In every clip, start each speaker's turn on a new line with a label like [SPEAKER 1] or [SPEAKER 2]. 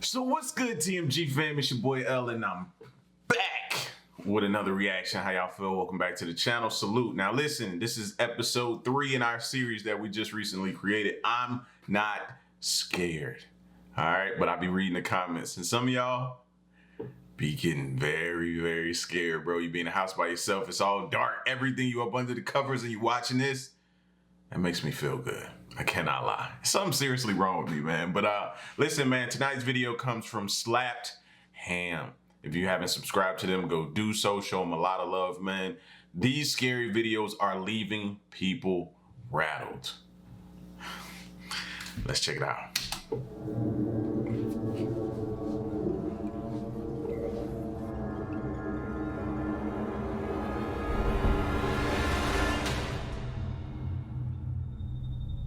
[SPEAKER 1] So what's good, TMG fam? It's your boy L, and I'm back with another reaction. How y'all feel? Welcome back to the channel. Salute. Now listen, this is episode 3 in our series that we just recently created. I'm not scared. All right, but I be reading the comments, and some of y'all be getting very, very scared, bro. You be in the house by yourself. It's all dark. Everything, you up under the covers and you watching this. That makes me feel good. I cannot lie. Something seriously wrong with me, man. But listen, man, tonight's video comes from Slapped Ham. If you haven't subscribed to them, go do so. Show them a lot of love, man. These scary videos are leaving people rattled. Let's check it out.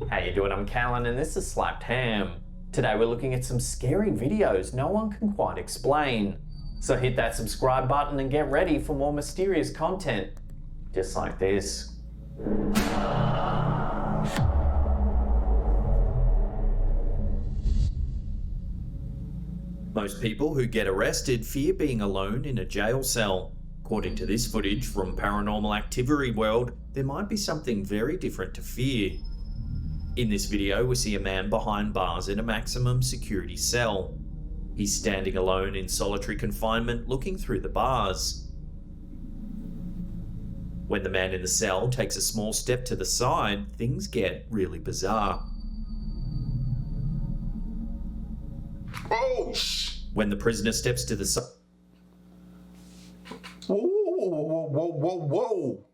[SPEAKER 2] How you doing? I'm Callan and this is Slapped Ham. Today we're looking at some scary videos no one can quite explain. So hit that subscribe button and get ready for more mysterious content, just like this. Most people who get arrested fear being alone in a jail cell. According to this footage from Paranormal Activity World, there might be something very different to fear. In this video, we see a man behind bars in a maximum security cell. He's standing alone in solitary confinement looking through the bars. When the man in the cell takes a small step to the side, things get really bizarre.
[SPEAKER 1] Oh,
[SPEAKER 2] When the prisoner steps to the side...
[SPEAKER 1] Whoa, whoa, whoa, whoa, whoa.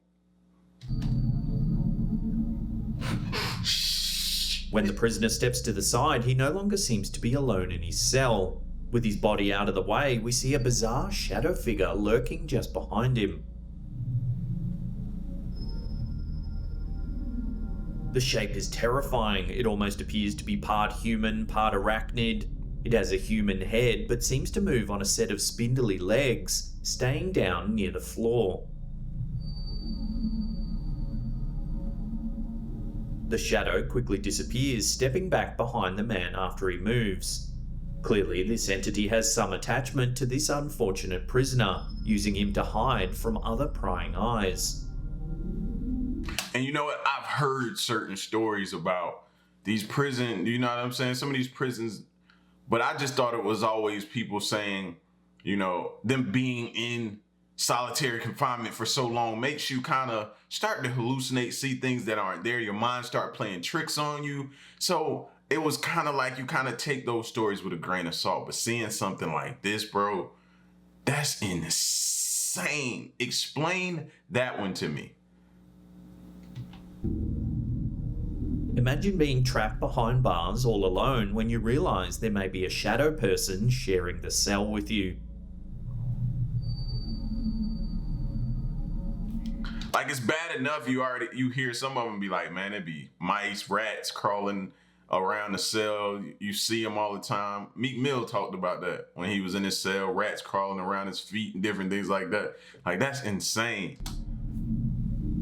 [SPEAKER 2] When the prisoner steps to the side, he no longer seems to be alone in his cell. With his body out of the way, we see a bizarre shadow figure lurking just behind him. The shape is terrifying. It almost appears to be part human, part arachnid. It has a human head, but seems to move on a set of spindly legs, staying down near the floor. The shadow quickly disappears, stepping back behind the man after he moves. Clearly, this entity has some attachment to this unfortunate prisoner, using him to hide from other prying eyes.
[SPEAKER 1] And you know what? I've heard certain stories about these prisons, you know what I'm saying? Some of these prisons, but I just thought it was always people saying, you know, them being in solitary confinement for so long makes you kind of start to hallucinate, see things that aren't there. Your mind start playing tricks on you. So it was kind of like you kind of take those stories with a grain of salt. But seeing something like this, bro, that's insane. Explain that one to me.
[SPEAKER 2] Imagine being trapped behind bars all alone when you realize there may be a shadow person sharing the cell with you.
[SPEAKER 1] Like, it's bad enough you hear some of them be like, man, it'd be mice, rats crawling around the cell. You see them all the time. Meek Mill talked about that when he was in his cell, rats crawling around his feet and different things like that. Like, that's insane.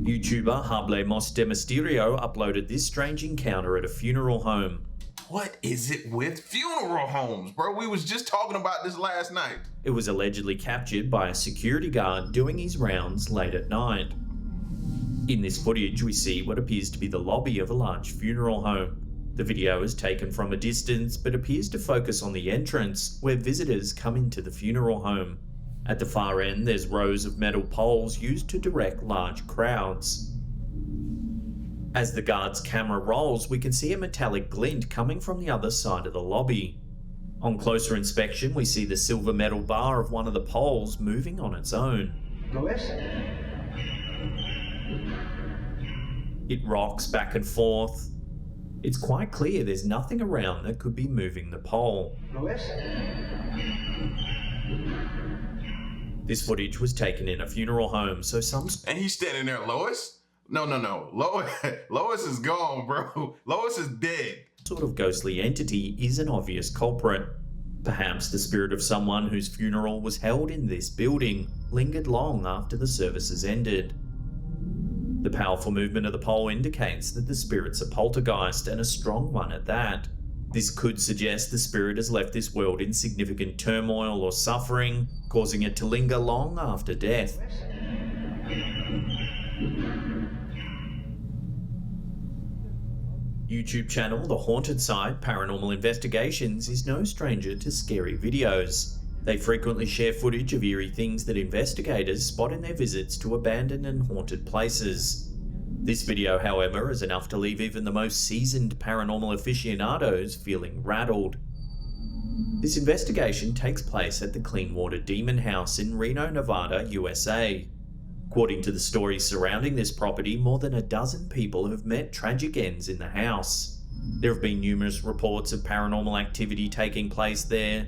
[SPEAKER 2] YouTuber Hablemos de Mysterio uploaded this strange encounter at a funeral home.
[SPEAKER 1] What is it with funeral homes, bro? We was just talking about this last night.
[SPEAKER 2] It was allegedly captured by a security guard doing his rounds late at night. In this footage, we see what appears to be the lobby of a large funeral home. The video is taken from a distance, but appears to focus on the entrance, where visitors come into the funeral home. At the far end, there's rows of metal poles used to direct large crowds. As the guard's camera rolls, we can see a metallic glint coming from the other side of the lobby. On closer inspection, we see the silver metal bar of one of the poles moving on its own. It rocks back and forth. It's quite clear there's nothing around that could be moving the pole. This footage was taken in a funeral home, so some...
[SPEAKER 1] And he's standing there, Lois? No. Lois is gone, bro. Lois is dead.
[SPEAKER 2] Sort of ghostly entity is an obvious culprit. Perhaps the spirit of someone whose funeral was held in this building lingered long after the services ended. The powerful movement of the pole indicates that the spirit's a poltergeist, and a strong one at that. This could suggest the spirit has left this world in significant turmoil or suffering, causing it to linger long after death. YouTube channel The Haunted Side Paranormal Investigations is no stranger to scary videos. They frequently share footage of eerie things that investigators spot in their visits to abandoned and haunted places. This video, however, is enough to leave even the most seasoned paranormal aficionados feeling rattled. This investigation takes place at the Cleanwater Demon House in Reno, Nevada, USA. According to the stories surrounding this property, more than a dozen people have met tragic ends in the house. There have been numerous reports of paranormal activity taking place there.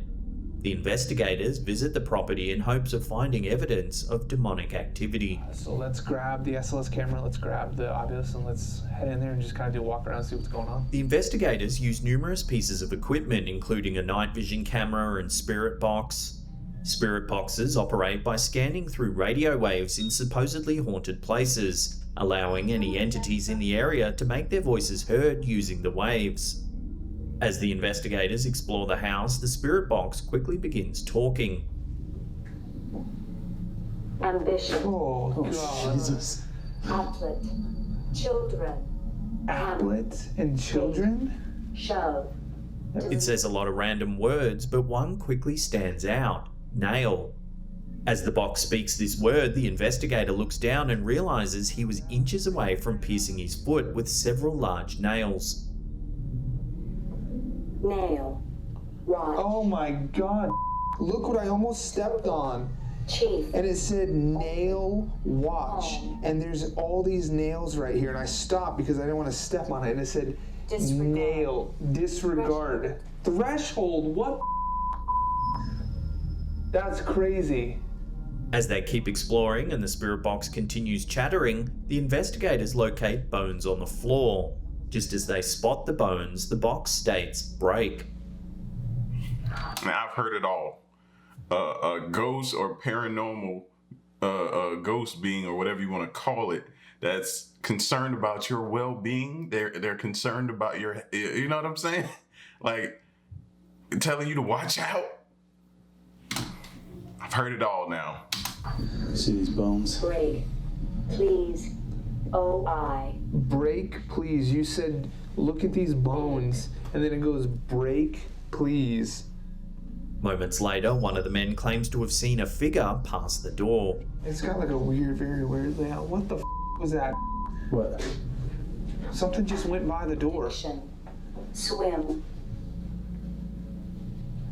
[SPEAKER 2] The investigators visit the property in hopes of finding evidence of demonic activity.
[SPEAKER 3] So let's grab the SLS camera, let's grab the Oculus, and let's head in there and just kind of do a walk around and see what's going on.
[SPEAKER 2] The investigators use numerous pieces of equipment, including a night vision camera and spirit box. Spirit boxes operate by scanning through radio waves in supposedly haunted places, allowing any entities in the area to make their voices heard using the waves. As the investigators explore the house, the spirit box quickly begins talking.
[SPEAKER 4] Ambition.
[SPEAKER 3] Oh, God.
[SPEAKER 5] Jesus.
[SPEAKER 4] Applet. Children.
[SPEAKER 3] Applet and children?
[SPEAKER 4] Shove.
[SPEAKER 2] It says a lot of random words, but one quickly stands out. Nail. As the box speaks this word, the investigator looks down and realizes he was inches away from piercing his foot with several large nails.
[SPEAKER 4] Nail. Watch.
[SPEAKER 5] Oh my God. Look what I almost stepped on.
[SPEAKER 4] Chief.
[SPEAKER 5] And it said nail watch. And there's all these nails right here. And I stopped because I didn't want to step on it. And it said
[SPEAKER 4] Disregard.
[SPEAKER 5] nail, disregard.
[SPEAKER 3] Threshold, what? That's crazy.
[SPEAKER 2] As they keep exploring and the spirit box continues chattering, the investigators locate bones on the floor. Just as they spot the bones, the box states break.
[SPEAKER 1] Now, I've heard it all. A ghost or paranormal, a ghost being or whatever you want to call it, that's concerned about your well-being. They're concerned about your, you know what I'm saying? Like telling you to watch out. I've heard it all now.
[SPEAKER 6] See these bones?
[SPEAKER 4] Break. Please. O-I.
[SPEAKER 5] Break, please. You said, look at these bones. And then it goes, break, please.
[SPEAKER 2] Moments later, one of the men claims to have seen a figure pass the door.
[SPEAKER 5] It's got like a weird, very weird layout. What the was that?
[SPEAKER 6] What?
[SPEAKER 5] Something just went by the door.
[SPEAKER 4] Mission. Swim.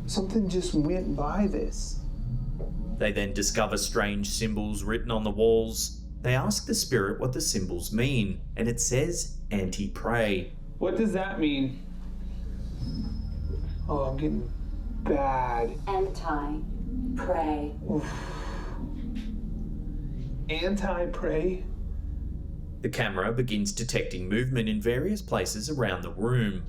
[SPEAKER 5] Something just went by this.
[SPEAKER 2] They then discover strange symbols written on the walls. They ask the spirit what the symbols mean, and it says anti-prey.
[SPEAKER 3] What does that mean?
[SPEAKER 5] Oh, I'm getting bad.
[SPEAKER 4] Anti-prey.
[SPEAKER 5] Anti-prey?
[SPEAKER 2] The camera begins detecting movement in various places around the room.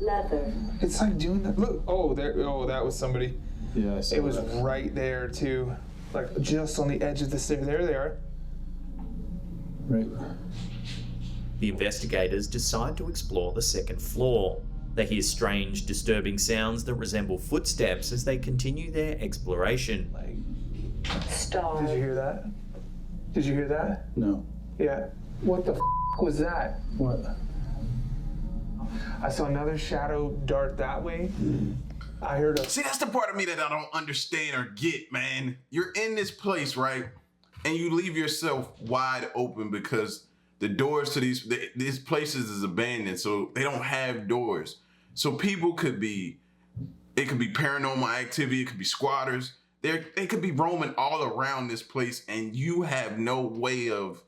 [SPEAKER 4] Leather.
[SPEAKER 5] It's like doing that. Look.
[SPEAKER 3] Oh, there. Oh, that was somebody.
[SPEAKER 6] Yeah, I saw
[SPEAKER 5] It was
[SPEAKER 6] that.
[SPEAKER 5] right there, too. Like just on the edge of the stair. There they are.
[SPEAKER 6] Right.
[SPEAKER 2] The investigators decide to explore the second floor. They hear strange, disturbing sounds that resemble footsteps as they continue their exploration.
[SPEAKER 4] Star.
[SPEAKER 5] Did you hear that? Did you hear that?
[SPEAKER 6] No.
[SPEAKER 5] Yeah. What the was that?
[SPEAKER 6] What?
[SPEAKER 5] I saw another shadow dart that way. I heard a.
[SPEAKER 1] See, that's the part of me that I don't understand or get, man. You're in this place, right? And you leave yourself wide open because the doors to these places is abandoned, so they don't have doors. So people could be, it could be paranormal activity, it could be squatters. They could be roaming all around this place, and you have no way of,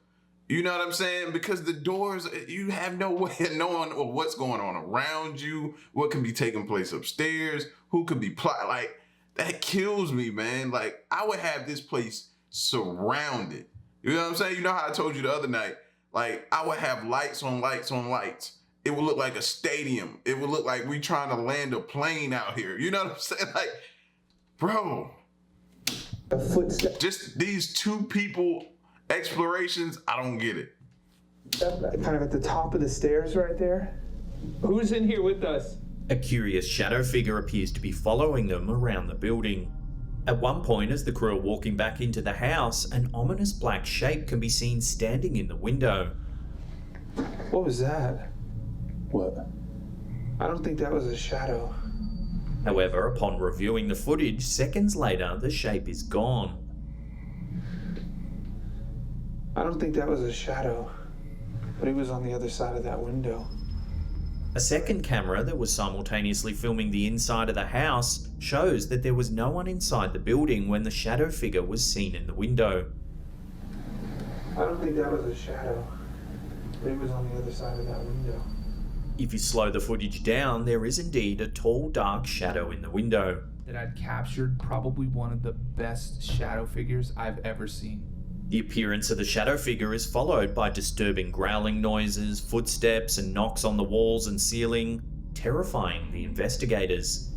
[SPEAKER 1] you know what I'm saying? Because the doors, you have no way of knowing what's going on around you, what can be taking place upstairs, who could be like, that kills me, man. Like, I would have this place surrounded. You know what I'm saying? You know how I told you the other night, like, I would have lights on lights on lights. It would look like a stadium. It would look like we trying to land a plane out here. You know what I'm saying? Like, bro,
[SPEAKER 5] A footstep.
[SPEAKER 1] just these two people explorations, I don't get it.
[SPEAKER 5] Kind of at the top of the stairs right there.
[SPEAKER 3] Who's in here with us?
[SPEAKER 2] A curious shadow figure appears to be following them around the building. At one point, as the crew are walking back into the house, an ominous black shape can be seen standing in the window.
[SPEAKER 3] What was that?
[SPEAKER 6] What?
[SPEAKER 3] I don't think that was a shadow.
[SPEAKER 2] However, upon reviewing the footage, seconds later, the shape is gone.
[SPEAKER 3] I don't think that was a shadow, but he was on the other side of that window.
[SPEAKER 2] A second camera that was simultaneously filming the inside of the house shows that there was no one inside the building when the shadow figure was seen in the window.
[SPEAKER 3] I don't think that was a shadow, but he was on the other side of that window.
[SPEAKER 2] If you slow the footage down, there is indeed a tall, dark shadow in the window.
[SPEAKER 3] That I'd captured probably one of the best shadow figures I've ever seen.
[SPEAKER 2] The appearance of the shadow figure is followed by disturbing growling noises, footsteps, and knocks on the walls and ceiling, terrifying the investigators.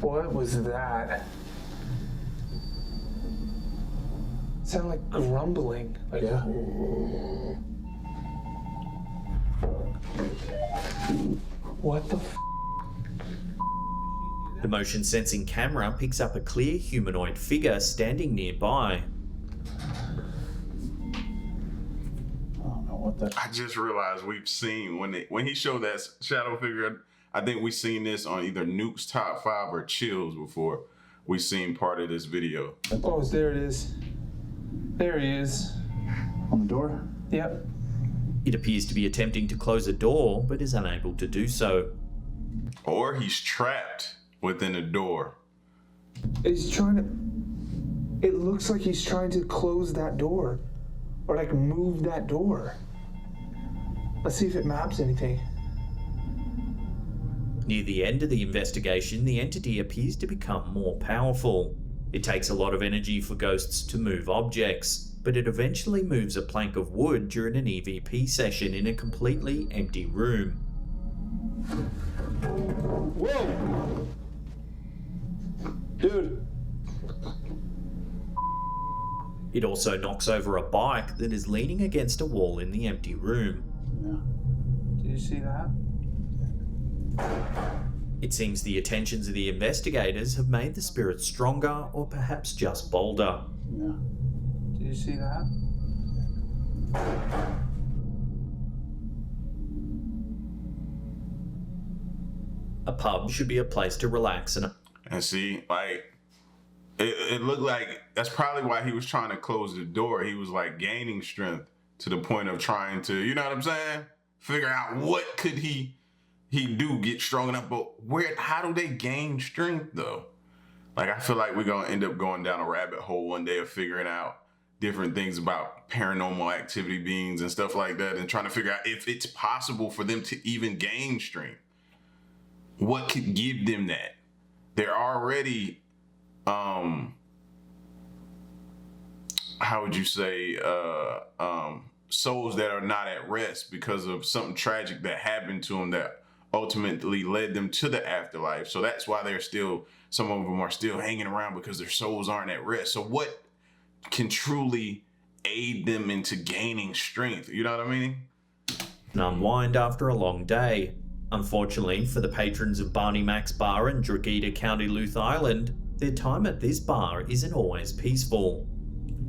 [SPEAKER 3] What was that? It sounded like grumbling. Like,
[SPEAKER 6] Yeah.
[SPEAKER 3] what the f?
[SPEAKER 2] The motion sensing camera picks up a clear humanoid figure standing nearby.
[SPEAKER 6] I don't know what that.
[SPEAKER 1] I just realized we've seen when he showed that shadow figure. I think we've seen this on either Nuke's Top 5 or Chills before. We've seen part of this video.
[SPEAKER 3] Oh, there it is. There he is.
[SPEAKER 6] On the door?
[SPEAKER 3] Yep.
[SPEAKER 2] It appears to be attempting to close a door, but is unable to do so.
[SPEAKER 1] Or he's trapped within a door.
[SPEAKER 3] He's trying to. It looks like he's trying to close that door, or like move that door. Let's see if it maps anything.
[SPEAKER 2] Near the end of the investigation, the entity appears to become more powerful. It takes a lot of energy for ghosts to move objects, but it eventually moves a plank of wood during an EVP session in a completely empty room.
[SPEAKER 3] Whoa! Dude.
[SPEAKER 2] It also knocks over a bike that is leaning against a wall in the empty room.
[SPEAKER 6] Yeah.
[SPEAKER 3] Did you see that?
[SPEAKER 2] It seems the attentions of the investigators have made the spirit stronger or perhaps just bolder.
[SPEAKER 6] Yeah.
[SPEAKER 3] Did you see that?
[SPEAKER 2] A pub should be a place to relax and
[SPEAKER 1] see, like, it looked like that's probably why he was trying to close the door. He was like gaining strength to the point of trying to, you know what I'm saying? Figure out what could he do, get strong enough. But how do they gain strength though? Like, I feel like we're gonna end up going down a rabbit hole one day of figuring out different things about paranormal activity beings and stuff like that, and trying to figure out if it's possible for them to even gain strength. What could give them that? They're already, how would you say, souls that are not at rest because of something tragic that happened to them that ultimately led them to the afterlife. So that's why some of them are still hanging around, because their souls aren't at rest. So what can truly aid them into gaining strength? You know what I mean?
[SPEAKER 2] unwind after a long day. Unfortunately for the patrons of Barney Mac's Bar in Drogheda, County Louth Island, their time at this bar isn't always peaceful.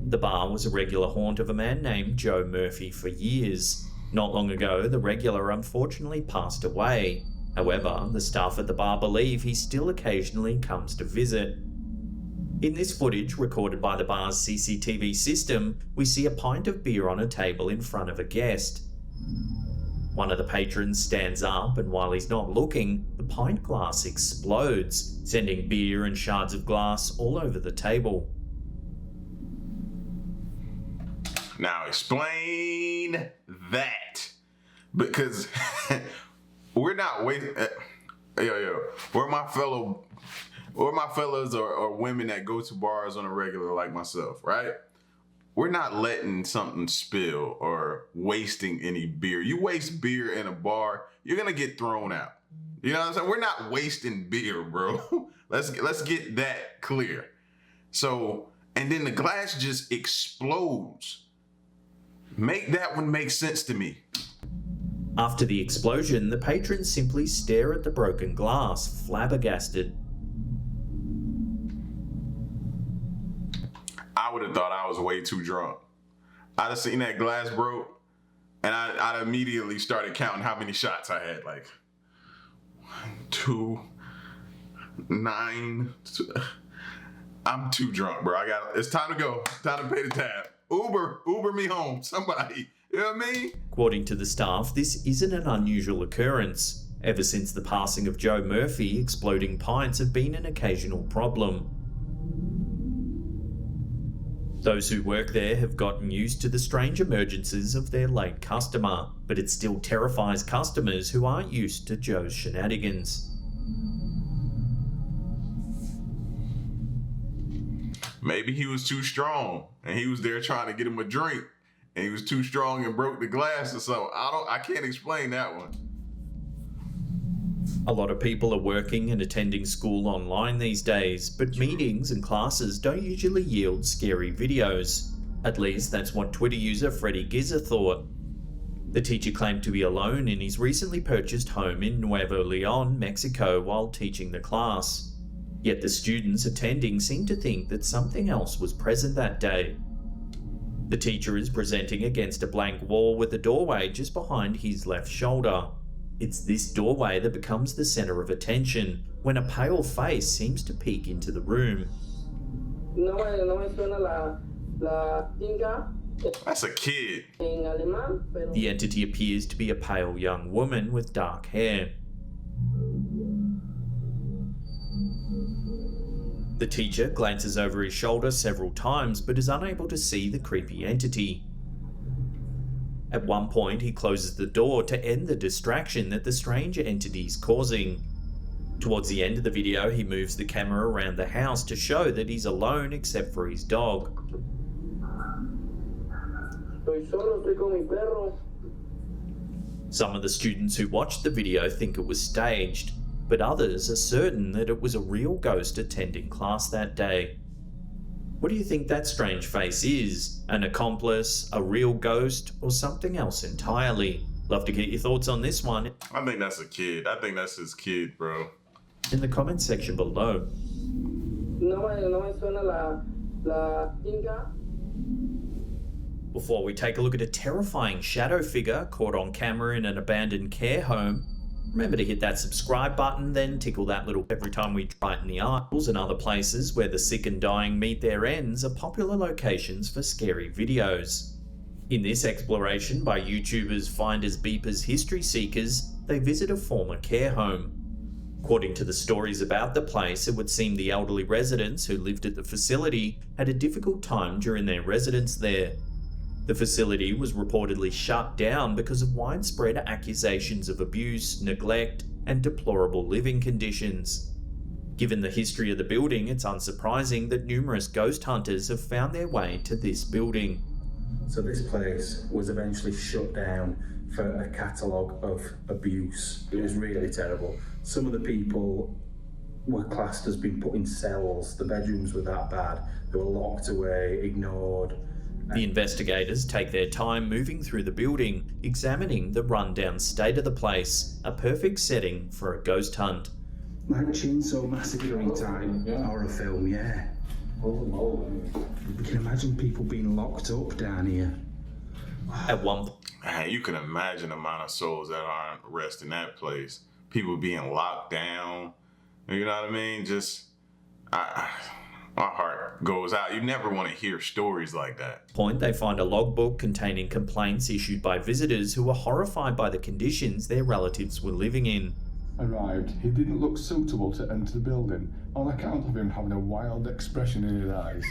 [SPEAKER 2] The bar was a regular haunt of a man named Joe Murphy for years. Not long ago, the regular unfortunately passed away. However, the staff at the bar believe he still occasionally comes to visit. In this footage, recorded by the bar's CCTV system, we see a pint of beer on a table in front of a guest. One of the patrons stands up, and while he's not looking, the pint glass explodes, sending beer and shards of glass all over the table.
[SPEAKER 1] Now explain that, because we're not waiting. We're my fellows or women that go to bars on a regular like myself, right? We're not letting something spill or wasting any beer. You waste beer in a bar, you're gonna get thrown out. You know what I'm saying? We're not wasting beer, bro. Let's get that clear. So, and then the glass just explodes. Make that one make sense to me.
[SPEAKER 2] After the explosion, the patrons simply stare at the broken glass, flabbergasted.
[SPEAKER 1] I would have thought I was way too drunk. I'd have seen that glass broke, and I'd immediately started counting how many shots I had. Like 1, 2, 9. I'm too drunk, bro. It's time to go. Time to pay the tab. Uber me home. Somebody. You know what I mean?
[SPEAKER 2] According to the staff, this isn't an unusual occurrence. Ever since the passing of Joe Murphy, exploding pints have been an occasional problem. Those who work there have gotten used to the strange emergences of their late customer, but it still terrifies customers who aren't used to Joe's shenanigans.
[SPEAKER 1] Maybe he was too strong, and he was there trying to get him a drink, and he was too strong and broke the glass or something. I can't explain that one.
[SPEAKER 2] A lot of people are working and attending school online these days, but meetings and classes don't usually yield scary videos. At least that's what Twitter user Freddy Gizzer thought. The teacher claimed to be alone in his recently purchased home in Nuevo Leon, Mexico, while teaching the class. Yet the students attending seemed to think that something else was present that day. The teacher is presenting against a blank wall with a doorway just behind his left shoulder. It's this doorway that becomes the center of attention when a pale face seems to peek into the room.
[SPEAKER 1] That's a kid.
[SPEAKER 2] The entity appears to be a pale young woman with dark hair. The teacher glances over his shoulder several times but is unable to see the creepy entity. At one point, he closes the door to end the distraction that the strange entity is causing. Towards the end of the video, he moves the camera around the house to show that he's alone except for his dog. Some of the students who watched the video think it was staged, but others are certain that it was a real ghost attending class that day. What do you think that strange face is? An accomplice, a real ghost, or something else entirely? Love to get your thoughts on this one
[SPEAKER 1] I think that's a kid. I think that's his kid, bro.
[SPEAKER 2] in the comment section below. Before we take a look at a terrifying shadow figure caught on camera in an abandoned care home, remember to hit that subscribe button, then tickle that little every time we brighten the articles. And other places where the sick and dying meet their ends are popular locations for scary videos. In this exploration by YouTubers Finders Beepers History Seekers, they visit a former care home. According to the stories about the place, it would seem the elderly residents who lived at the facility had a difficult time during their residence there. The facility was reportedly shut down because of widespread accusations of abuse, neglect, and deplorable living conditions. Given the history of the building, it's unsurprising that numerous ghost hunters have found their way to this building.
[SPEAKER 6] So this place was eventually shut down for a catalogue of abuse. It was really terrible. Some of the people were classed as being put in cells. The bedrooms were that bad. They were locked away, ignored.
[SPEAKER 2] The investigators take their time moving through the building, examining the rundown state of the place, a perfect setting for a ghost hunt.
[SPEAKER 6] Like Chainsaw Massacre type horror film, yeah. We can imagine people being locked up down here.
[SPEAKER 2] At one
[SPEAKER 1] Man, you can imagine the amount of souls that aren't rest in that place. People being locked down. You know what I mean? Just, my heart goes out. You never want to hear stories like that.
[SPEAKER 2] point, they find a logbook containing complaints issued by visitors who were horrified by the conditions their relatives were living in.
[SPEAKER 7] Arrived, he didn't look suitable to enter the building on account of him having a wild expression in his eyes.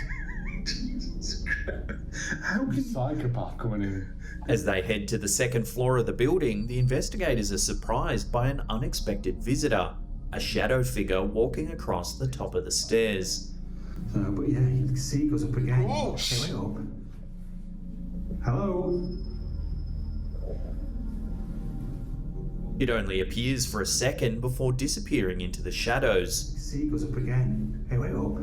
[SPEAKER 6] How can
[SPEAKER 7] Psychopath coming in.
[SPEAKER 2] As they head to the second floor of the building, the investigators are surprised by an unexpected visitor, a shadow figure walking across the top of the stairs.
[SPEAKER 6] But yeah, you can see it goes up again.
[SPEAKER 1] Oh,
[SPEAKER 6] Hey, wait up. Hello?
[SPEAKER 2] It only appears for a second before disappearing into the shadows.
[SPEAKER 6] See it goes up again. Hey, wait up.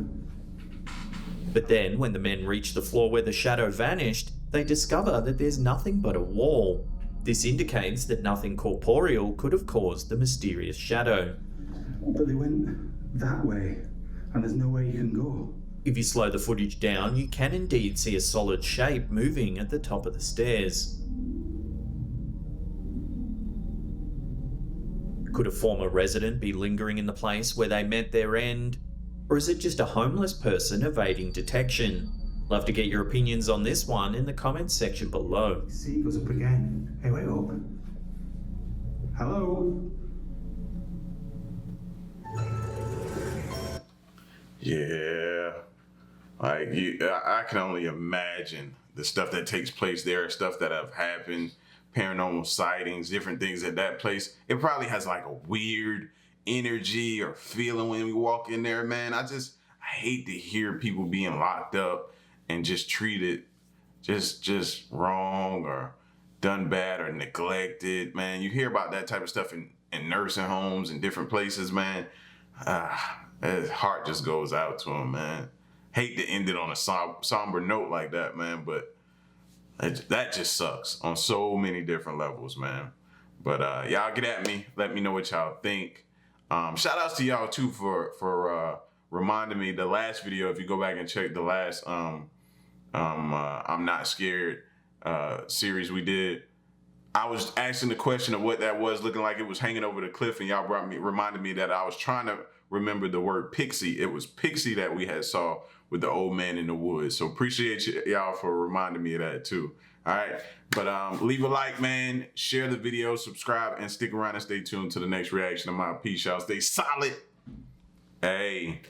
[SPEAKER 2] But then, when the men reach the floor where the shadow vanished, they discover that there's nothing but a wall. This indicates that nothing corporeal could have caused the mysterious shadow.
[SPEAKER 6] But they went that way, and there's nowhere you can go.
[SPEAKER 2] If you slow the footage down, you can indeed see a solid shape moving at the top of the stairs. Could a former resident be lingering in the place where they met their end? Or is it just a homeless person evading detection? Love to get your opinions on this one in the comments section below.
[SPEAKER 6] See, it goes up again. Hey, wait up. Hello?
[SPEAKER 1] Yeah. I can only imagine the stuff that takes place there, stuff that have happened, paranormal sightings, different things at that place. It probably has like a weird energy or feeling when we walk in there, man. I hate to hear people being locked up and just treated just wrong or done bad or neglected, man. You hear about that type of stuff in nursing homes and different places, man. His heart just goes out to him, man. Hate to end it on a somber note like that, man, but that just sucks on so many different levels, man. But y'all get at me. Let me know what y'all think. Shout outs to y'all too for reminding me the last video. If you go back and check the last I'm Not Scared series we did, I was asking the question of what that was, looking like it was hanging over the cliff, and y'all reminded me that I was trying to remember the word pixie. It was pixie that we had saw with the old man in the woods. So appreciate y'all for reminding me of that too. All right, but leave a like, man. Share the video, subscribe, and stick around and stay tuned to the next reaction of my peace. Y'all stay solid. Hey.